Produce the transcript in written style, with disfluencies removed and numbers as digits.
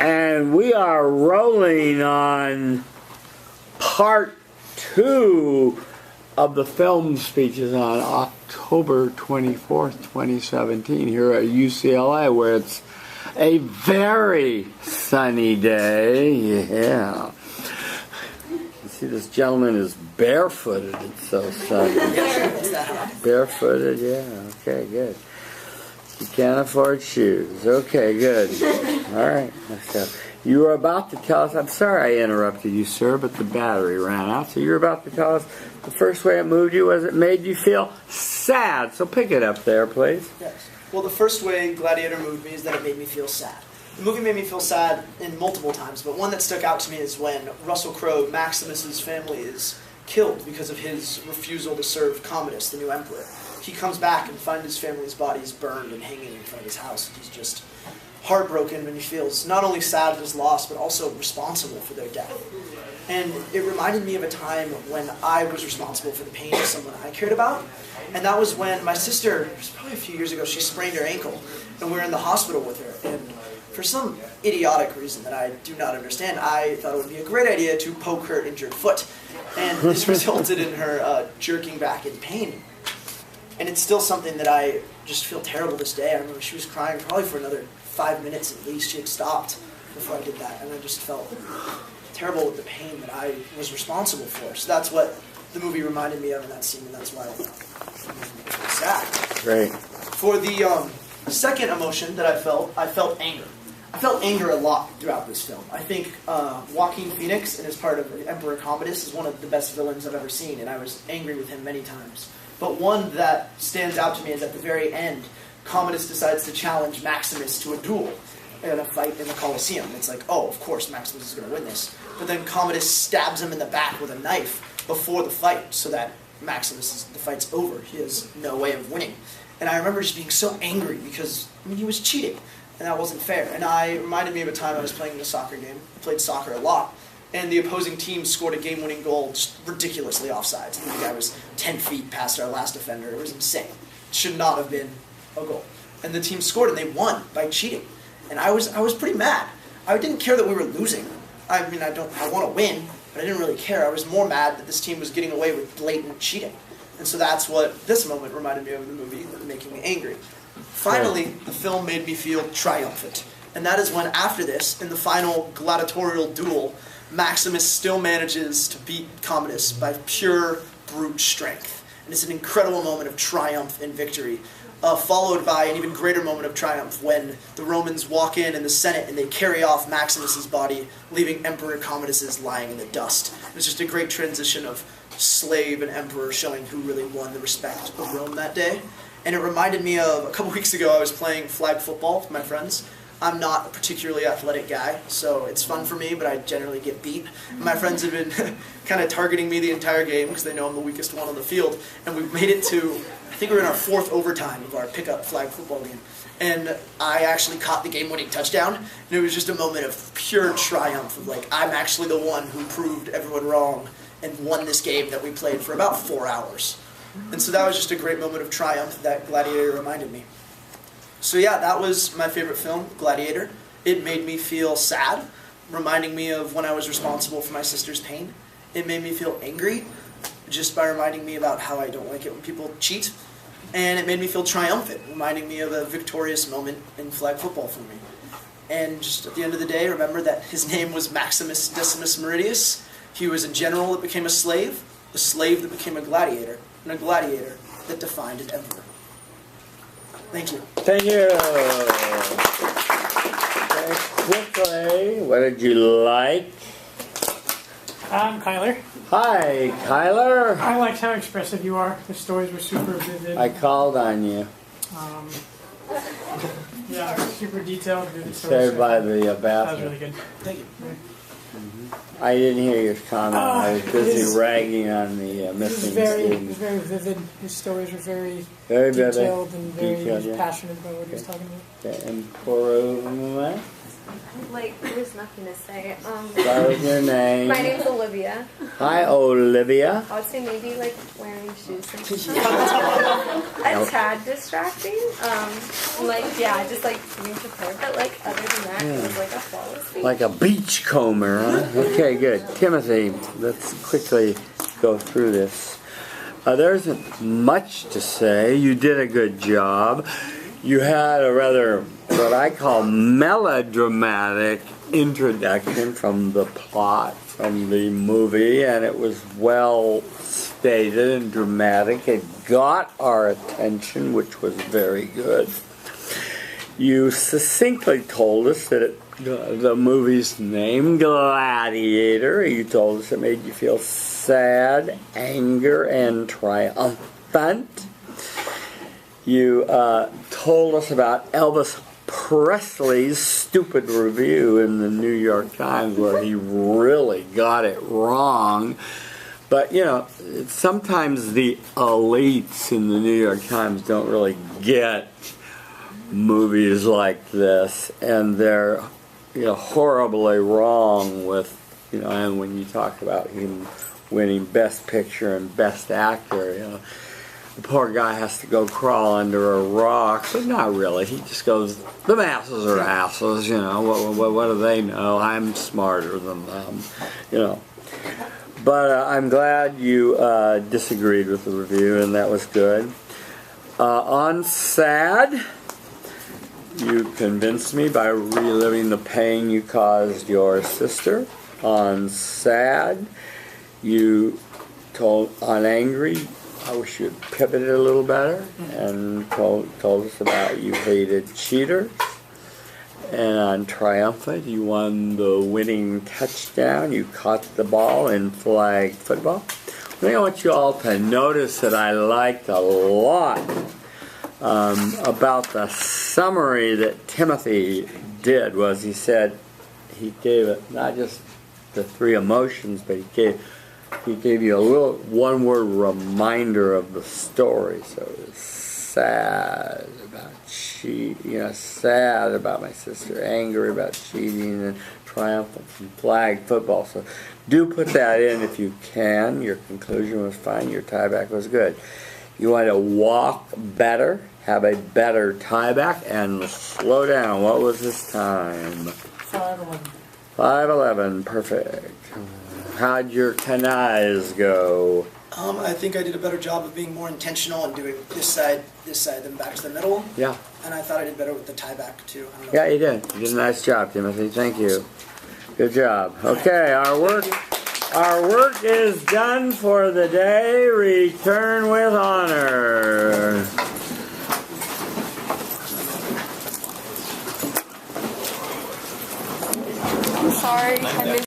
And we are rolling on part 2 of the film speeches on October 24th, 2017 here at UCLA, where it's a very sunny day. Yeah. You see, this gentleman is barefooted. It's so sunny. Barefooted, yeah. Okay, good. You can't afford shoes. Okay, good. All right. So you were about to tell us, I'm sorry I interrupted you, sir, but the battery ran out. So you were about to tell us the first way it moved you was it made you feel sad. So pick it up there, please. Yes. Well, the first way Gladiator moved me is that it made me feel sad. The movie made me feel sad in multiple times, but one that stuck out to me is when Russell Crowe, Maximus's family, is killed because of his refusal to serve Commodus, the new emperor. He comes back and finds his family's bodies burned and hanging in front of his house. And he's just heartbroken, and he feels not only sad at his loss, but also responsible for their death. And it reminded me of a time when I was responsible for the pain of someone I cared about. And that was when my sister, it was probably a few years ago, she sprained her ankle, and we were in the hospital with her. And for some idiotic reason that I do not understand, I thought it would be a great idea to poke her injured foot. And this resulted in her jerking back in pain. And it's still something that I just feel terrible this day. I remember she was crying probably for another 5 minutes at least. She had stopped before I did that. And I just felt terrible with the pain that I was responsible for. So that's what the movie reminded me of in that scene, and that's why it made me feel sad. Great. For the second emotion that I felt anger. I felt anger a lot throughout this film. I think Joaquin Phoenix, and his part of Emperor Commodus, is one of the best villains I've ever seen, and I was angry with him many times. But one that stands out to me is at the very end, Commodus decides to challenge Maximus to a duel in a fight in the Colosseum. It's like, oh, of course Maximus is going to win this. But then Commodus stabs him in the back with a knife before the fight, so that the fight's over. He has no way of winning. And I remember just being so angry because, he was cheating, and that wasn't fair. And it reminded me of a time I was playing a soccer game. I played soccer a lot. And the opposing team scored a game-winning goal just ridiculously offsides. I think the guy was 10 feet past our last defender. It was insane. It should not have been a goal. And the team scored, and they won by cheating. And I was pretty mad. I didn't care that we were losing. I want to win, but I didn't really care. I was more mad that this team was getting away with blatant cheating. And so that's what this moment reminded me of the movie, making me angry. Finally, the film made me feel triumphant. And that is when, after this, in the final gladiatorial duel, Maximus still manages to beat Commodus by pure brute strength. And it's an incredible moment of triumph and victory, followed by an even greater moment of triumph when the Romans walk in the Senate and they carry off Maximus's body, leaving Emperor Commodus's lying in the dust. It's just a great transition of slave and emperor showing who really won the respect of Rome that day. And it reminded me of a couple weeks ago I was playing flag football with my friends. I'm not a particularly athletic guy, so it's fun for me, but I generally get beat. My friends have been kind of targeting me the entire game because they know I'm the weakest one on the field. And we've made it to, I think we're in our 4th overtime of our pickup flag football game. And I actually caught the game-winning touchdown, and it was just a moment of pure triumph of I'm actually the one who proved everyone wrong and won this game that we played for about 4 hours. And so that was just a great moment of triumph that Gladiator reminded me. So yeah, that was my favorite film, Gladiator. It made me feel sad, reminding me of when I was responsible for my sister's pain. It made me feel angry, just by reminding me about how I don't like it when people cheat. And it made me feel triumphant, reminding me of a victorious moment in flag football for me. And just at the end of the day, remember that his name was Maximus Decimus Meridius. He was a general that became a slave that became a gladiator, and a gladiator that defined an emperor. Thank you. Thank you. Quickly, what did you like? I'm Kyler. Hi, Kyler. I liked how expressive you are. The stories were super vivid. I called on you. Yeah, super detailed. Vivid Saved by the bathroom. That was really good. Thank you. I didn't hear your comment. I was busy ragging on the missing It students. was very vivid. His stories were very Very detailed and very detailed, yeah. passionate about what he was talking about. Okay, and There's nothing to say. What was your name? My name's Olivia. Hi, Olivia. I would say maybe like wearing shoes. Yeah. A tad distracting. Like yeah, just like being prepared. But like other than that, it was like a flawless speech. Like a beachcomber, huh? Okay, good. Timothy, let's quickly go through this. There isn't much to say. You did a good job. You had a rather, what I call melodramatic introduction from the plot, from the movie, and it was well stated and dramatic. It got our attention, which was very good. You succinctly told us that the movie's name, Gladiator, you told us it made you feel sad, anger, and triumphant. You told us about Elvis Presley's stupid review in the New York Times where he really got it wrong. But, you know, sometimes the elites in the New York Times don't really get movies like this, and they're, you know, horribly wrong with, you know, and when you talk about him winning Best Picture and Best Actor, you know, the poor guy has to go crawl under a rock, but not really. He just goes, the masses are asses, you know, what do they know? I'm smarter than them, you know. But I'm glad you disagreed with the review, and that was good. On sad, you convinced me by reliving the pain you caused your sister. On sad, you told, on angry, I wish you had pivoted a little better and told us about you hated cheaters. And on triumphant, you won the winning touchdown. You caught the ball in flag football. I want you all to notice that I liked a lot about the summary that Timothy did. Was he said he gave it not just the three emotions, but he gave you a little one-word reminder of the story. So it was sad about sad about my sister, angry about cheating, and triumphant from flag football. So do put that in if you can. Your conclusion was fine. Your tieback was good. You want to walk better, have a better tieback, and slow down. What was this time? 5:11. 5:11. Perfect. How'd your canais go? I think I did a better job of being more intentional and doing this side, then back to the middle. Yeah. And I thought I did better with the tie back too. I don't know. Yeah, you did. You did a nice job, Timothy. Thank you. Good job. Okay, our work is done for the day. Return with honor. I'm sorry, I missed